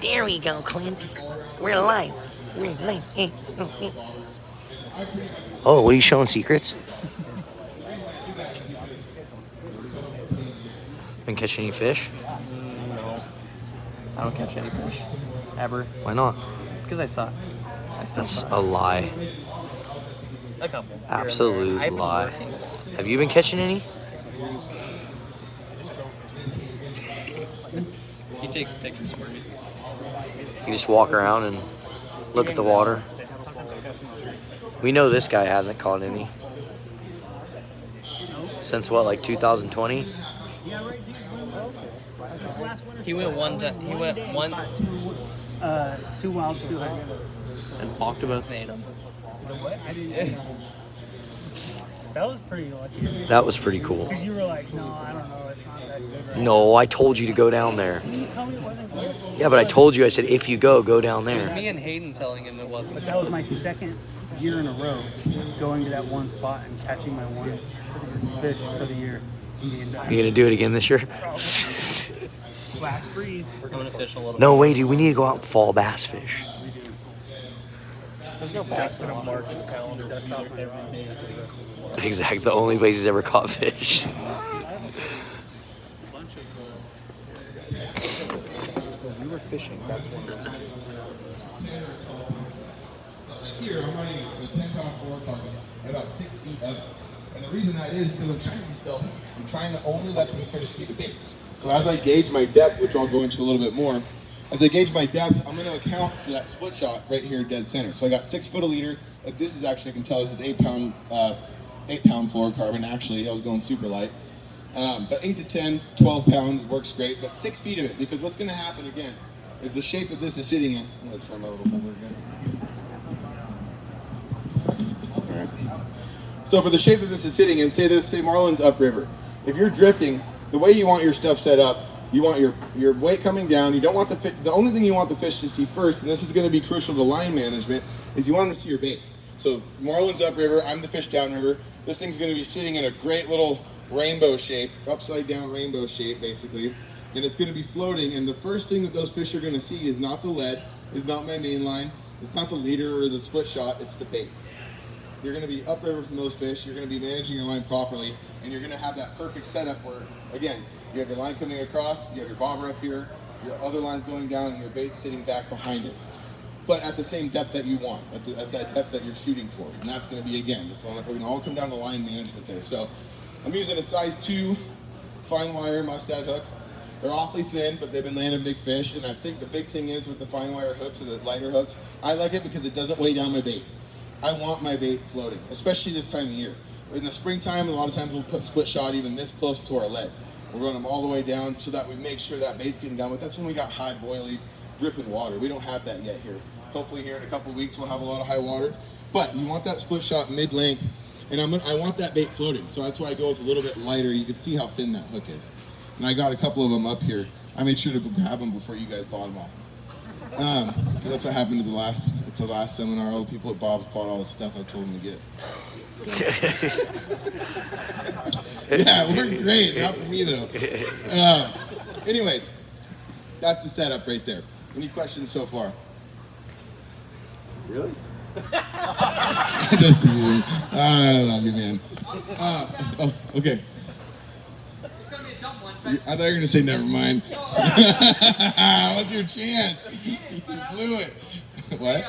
There we go, Clint. We're live. We're live. Oh, what are you showing secrets? Been catching any fish? No. I don't catch any fish. Ever. Why not? Because I suck. That's suck. a lie. A couple. Absolute lie. Have you been catching any? He takes pictures for me. You just walk around and look at the water. We know this guy hasn't caught any. Since what, like 2020? He went one time. He went one. Two wild steelhead. And balked both and ate them. That was pretty lucky. That was pretty cool. Because you were like, no, I don't know, it's not that good right No, I told you to go down there. Didn't you tell me it wasn't good? Yeah, but I told you, I said, if you go down It was there. me and Hayden telling him it wasn't. But that was my second year in a row going to that one spot and catching my one fish for the year. You gonna do it again this year? Last freeze. I'm gonna fish a little. No way, dude. We need to go out and fall bass fish. There's no bass in a Marcus calendar. Exactly. The only place he's ever caught fish. We were fishing. That's one of them. Here, I'm running a 10-pound fluorocarbon at about 6 feet of it. And the reason that is because I'm trying to be stealthy. I'm trying to only let these fish see the bait. So as I gauge my depth, which I'll go into a little bit more, as I gauge my depth, I'm going to account for that split shot right here dead center. So I got 6 foot a leader. This is actually, I can tell, this is an 8-pound fluorocarbon. Actually, I was going super light. But 8 to 10, 12 pounds works great. But 6 feet of it, because what's going to happen again is the shape that this is sitting in. I'm going to try my little holder again. All right. So for the shape that this is sitting in, say marlin's upriver. If you're drifting, the way you want your stuff set up, you want your weight coming down. You don't want the only thing you want the fish to see first, and this is going to be crucial to line management, is you want them to see your bait. So marlin's upriver, I'm the fish downriver. This thing's going to be sitting in a great little rainbow shape, upside down rainbow shape basically, and it's going to be floating. And the first thing that those fish are going to see is not the lead, is not my main line, it's not the leader or the split shot, it's the bait. You're going to be upriver from those fish, you're going to be managing your line properly, and you're going to have that perfect setup where, again, you have your line coming across, you have your bobber up here, your other line's going down, and your bait sitting back behind it. But at the same depth that you want, at that depth that you're shooting for. And that's going to be, again, it's going to all come down to line management there. So I'm using a size 2 fine wire mustad hook. They're awfully thin, but they've been landing big fish. And I think the big thing is with the fine wire hooks or the lighter hooks, I like it because it doesn't weigh down my bait. I want my bait floating, especially this time of year. In the springtime, a lot of times we'll put split shot even this close to our lead. We'll run them all the way down so that we make sure that bait's getting down. But that's when we got high boiling, dripping water. We don't have that yet here. Hopefully here in a couple of weeks we'll have a lot of high water. But you want that split shot mid-length, and I want that bait floating. So that's why I go with a little bit lighter. You can see how thin that hook is. And I got a couple of them up here. I made sure to grab them before you guys bought them all. That's what happened at the last seminar. All the people at Bob's bought all the stuff I told them to get. Yeah, it worked great. Not for me though. Anyways, that's the setup right there. Any questions so far? Really? Just kidding. I love you, man. Oh, okay. It's gonna be a dumb one. I thought you were gonna say never mind. What's your chance? You blew it. What?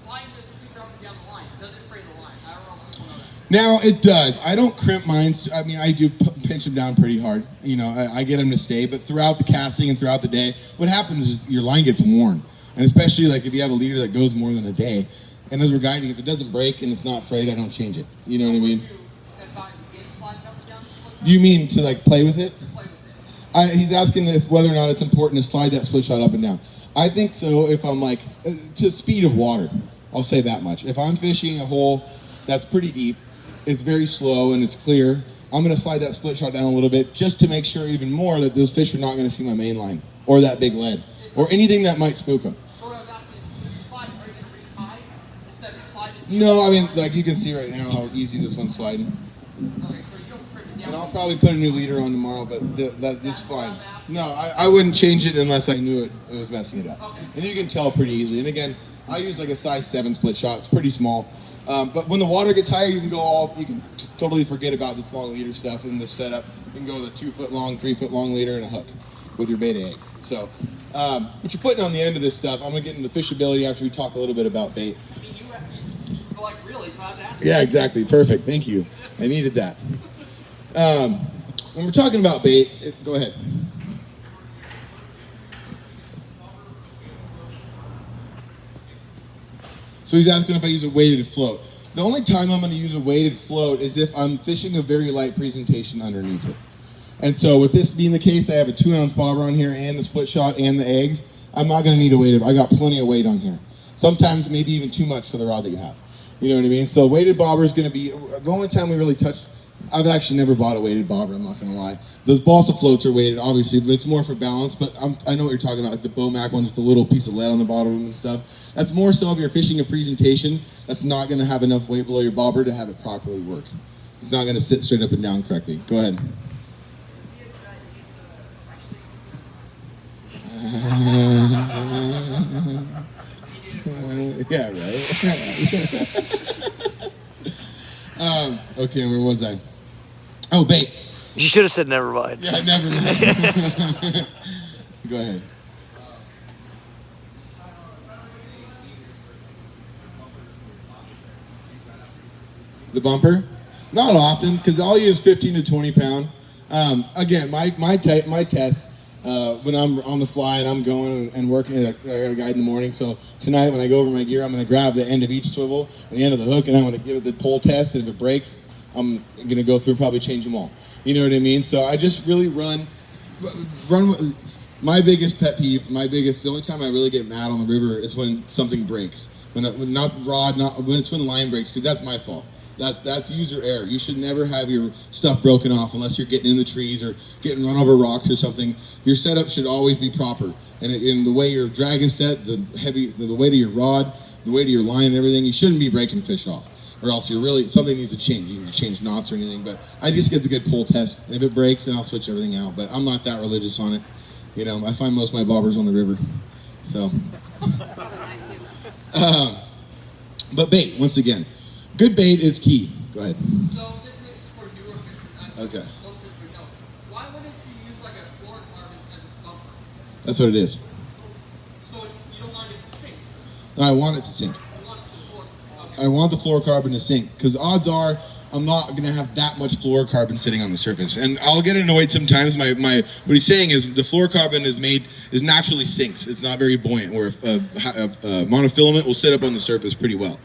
Slide this super up and down the line. Does it fray the line? I don't know what's going on. Now it does. I don't crimp mine. I mean, I do pinch them down pretty hard. You know, I get them to stay. But throughout the casting and throughout the day, what happens is your line gets worn, and especially like if you have a leader that goes more than a day. And as we're guiding, if it doesn't break and it's not frayed, I don't change it. You know what I mean? You mean to like play with it? He's asking if whether or not it's important to slide that split shot up and down. I think so. If I'm like to speed of water, I'll say that much. If I'm fishing a hole that's pretty deep, it's very slow and it's clear, I'm going to slide that split shot down a little bit just to make sure even more that those fish are not going to see my main line or that big lead or anything that might spook them. No, I mean, like you can see right now how easy this one's sliding. Okay, so you don't trip it down. And I'll probably put a new leader on tomorrow, but that's fine. No, I wouldn't change it unless I knew it was messing it up. And you can tell pretty easily. And again, I use like a size 7 split shot. It's pretty small. But when the water gets higher, you can totally forget about this long leader stuff and this setup. You can go with a 2-foot long, 3-foot long leader and a hook with your beta eggs. So, what you're putting on the end of this stuff, I'm gonna get into fishability after we talk a little bit about bait. But like really, so I have to ask. Yeah, exactly. Perfect. Thank you. I needed that. When we're talking about bait, go ahead. So he's asking if I use a weighted float. The only time I'm going to use a weighted float is if I'm fishing a very light presentation underneath it. And so with this being the case, I have a 2-ounce bobber on here and the split shot and the eggs. I'm not going to need a weighted. I got plenty of weight on here. Sometimes maybe even too much for the rod that you have. You know what I mean? So weighted bobber is going to be the only time we really touch. I've actually never bought a weighted bobber, I'm not going to lie. Those balsa floats are weighted, obviously, but it's more for balance. But I know what you're talking about, like the 𝗛𝗣𝗥𝗘𝗔𝗗 ones with the little piece of lead on the bottom of them and stuff. That's more so if you're fishing a presentation that's not going to have enough weight below your bobber to have it properly work. It's not going to sit straight up and down correctly. Go ahead. Yeah, right? Okay, where was I? Oh, bait. You should have said never mind. Yeah, never mind. Go ahead. The bumper? Not often, because I'll use 15 to 20 pound. Again, my test, when I'm on the fly and I'm going and working, I got a guide in the morning, so tonight when I go over my gear, I'm going to grab the end of each swivel and the end of the hook, and I'm going to give it the pull test, and if it breaks, I'm going to go through and probably change them all. You know what I mean? So I just really run my biggest pet peeve, the only time I really get mad on the river is when something breaks. When not the rod, when it's when the line breaks, because that's my fault. That's user error. You should never have your stuff broken off unless you're getting in the trees or getting run over rocks or something. Your setup should always be proper. And in the way your drag is set, the weight of your rod, the weight of your line and everything, you shouldn't be breaking fish off. Or else something needs to change. You need to change knots or anything. But I just get the good pull test. If it breaks, then I'll switch everything out. But I'm not that religious on it. You know, I find most of my bobbers on the river. So. But bait, once again. Good bait is key. Go ahead. So this is for newer fishermen. Okay. Most fishermen know. Why wouldn't you use like a fluorocarbon as a bumper? That's what it is. So you don't want it to sink. I want it to sink. You want it to okay. I want the fluorocarbon to sink because odds are I'm not going to have that much fluorocarbon sitting on the surface. And I'll get annoyed sometimes. What he's saying is the fluorocarbon is naturally sinks. It's not very buoyant, where a monofilament will sit up on the surface pretty well.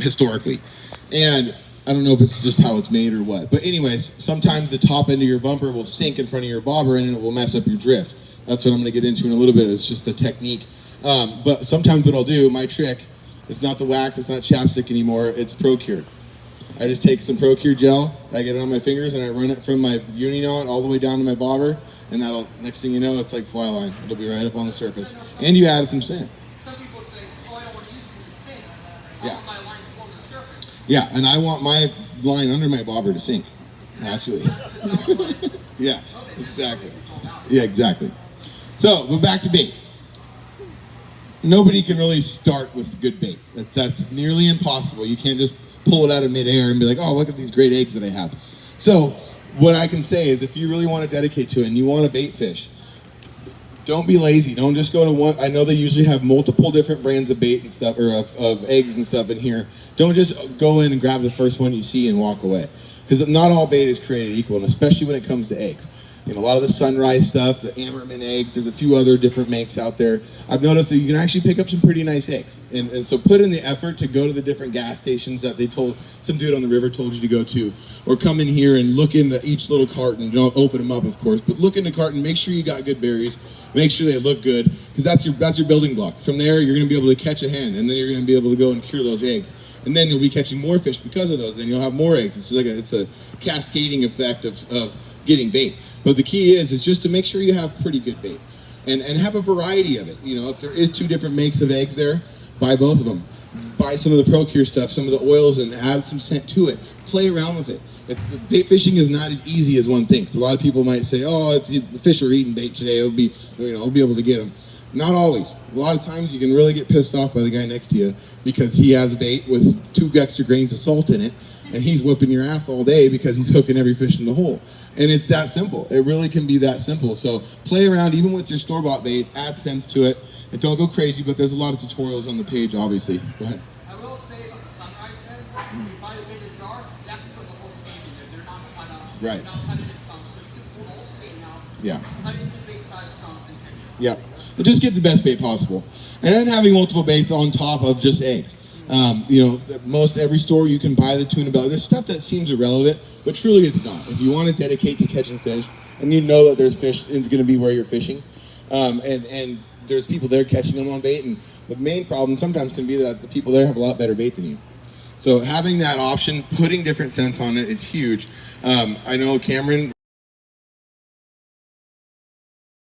Historically. And I don't know if it's just how it's made or what. But anyways, sometimes the top end of your bumper will sink in front of your bobber and it will mess up your drift. That's what I'm going to get into in a little bit. It's just a technique. But sometimes what I'll do, my trick, it's not the wax, it's not chapstick anymore, it's ProCure. I just take some ProCure gel, I get it on my fingers, and I run it from my uni knot all the way down to my bobber, and that'll, next thing you know, it's like fly line. It'll be right up on the surface. And you added some sand. Some people say, oh, I don't want to use it because it sinks. I Yeah. want my line to form the surface. Yeah, and I want my line under my bobber to sink, actually. Yeah, exactly. Yeah, exactly. So, but back to bait. Nobody can really start with good bait. That's nearly impossible. You can't just pull it out of midair and be like, oh, look at these great eggs that I have. So, what I can say is if you really want to dedicate to it and you want to bait fish, don't be lazy. Don't just go to one. I know they usually have multiple different brands of bait and stuff, or of eggs and stuff in here. Don't just go in and grab the first one you see and walk away. Because not all bait is created equal, and especially when it comes to eggs. You know, a lot of the Sunrise stuff, the Ammerman eggs, there's a few other different makes out there. I've noticed that you can actually pick up some pretty nice eggs. And so put in the effort to go to the different gas stations that some dude on the river told you to go to. Or come in here and look into each little carton. Don't open them up, of course, but look in the carton, make sure you got good berries, make sure they look good, because that's your building block. From there, you're going to be able to catch a hen, and then you're going to be able to go and cure those eggs. And then you'll be catching more fish because of those. Then you'll have more eggs. It's a cascading effect of getting bait. But the key is just to make sure you have pretty good bait. And have a variety of it. You know, if there is 2 different makes of eggs there, buy both of them. Buy some of the ProCure stuff, some of the oils, and add some scent to it. Play around with it. Bait fishing is not as easy as one thinks. A lot of people might say, "Oh, the fish are eating bait today. I'll be able to get them." Not always. A lot of times you can really get pissed off by the guy next to you because he has a bait with 2 extra grains of salt in it, and he's whipping your ass all day because he's hooking every fish in the hole. And it's that simple. It really can be that simple. So play around even with your store-bought bait, add sense to it, and don't go crazy, but there's a lot of tutorials on the page, obviously. Go ahead. I will say about the sunrise heads, when you buy the bigger jar, you have to put the whole skein in there. They're not cut up. Right. They're not cut into chunks. So you can pull the whole skein out, Yeah. cut it into big size chunks, and catch it. Yeah. But just get the best bait possible. And then having multiple baits on top of just eggs. Most every store you can buy the tuna belly. There's stuff that seems irrelevant, but truly it's not. If you want to dedicate to catching fish, and you know that there's fish going to be where you're fishing, and there's people there catching them on bait, and the main problem sometimes can be that the people there have a lot better bait than you. So having that option, putting different scents on it is huge. I know Cameron